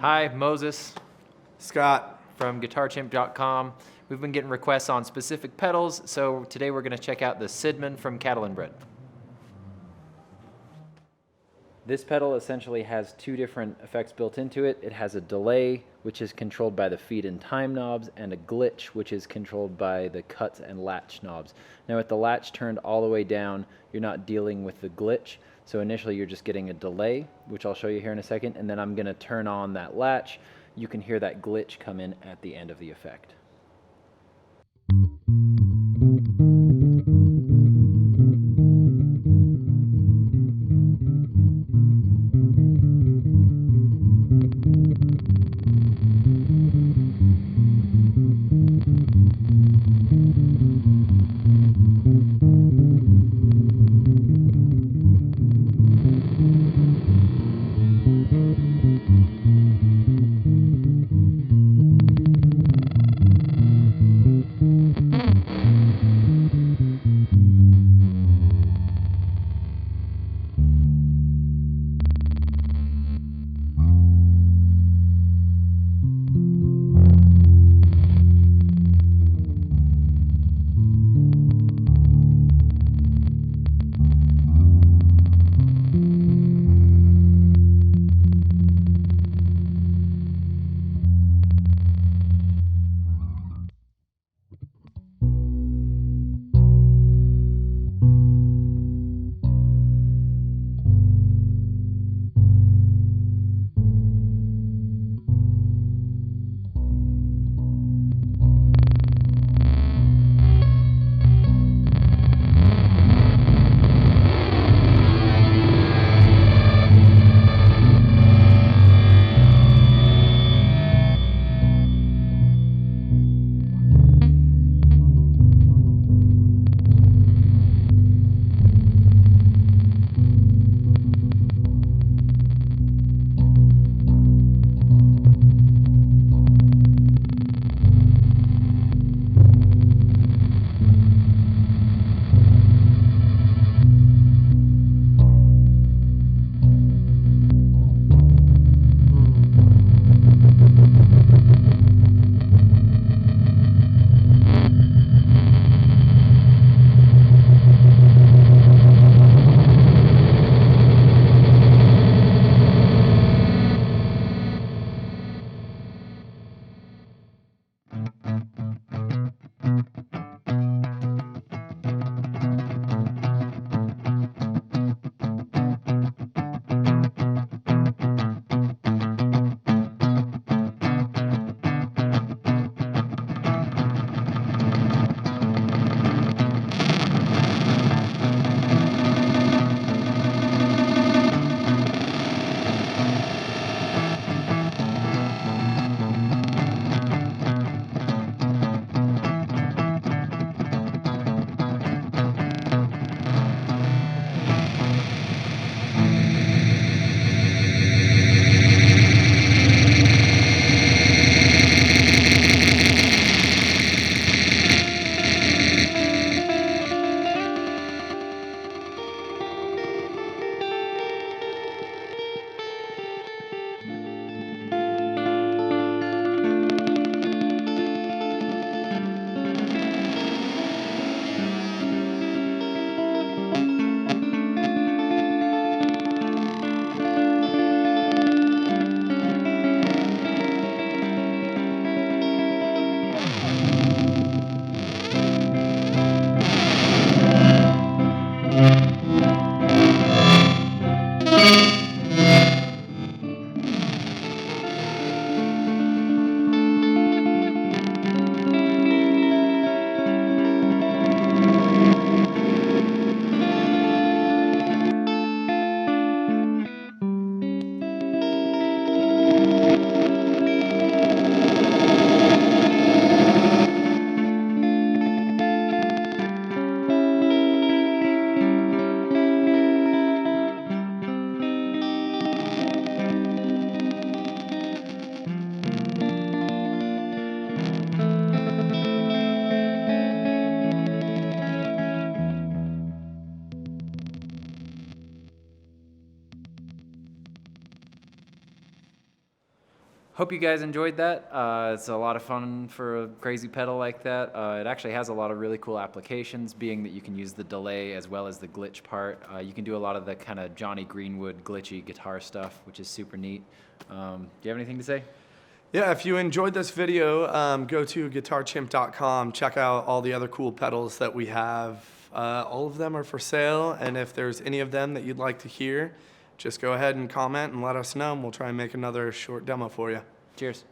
Hi, Moses Scott. from GuitarChimp.com. We've been getting requests on specific pedals, so today we're going to check out the Sidman from Catalinbread. This pedal essentially has two different effects built into it. It has a delay, which is controlled by the feed and time knobs, and a glitch, which is controlled by the cut and latch knobs. Now with the latch turned all the way down, you're not dealing with the glitch. So initially you're just getting a delay, which I'll show you here in a second, and then I'm going to turn on that latch. You can hear that glitch come in at the end of the effect. Hope you guys enjoyed that. It's a lot of fun for a crazy pedal like that. It actually has a lot of really cool applications, being that you can use the delay as well as the glitch part. You can do a lot of the kind of Johnny Greenwood glitchy guitar stuff, which is super neat. Do you have anything to say? Yeah, if you enjoyed this video, go to guitarchimp.com, check out all the other cool pedals that we have. All of them are for sale, and if there's any of them that you'd like to hear, just go ahead and comment and let us know, and we'll try and make another short demo for you. Cheers.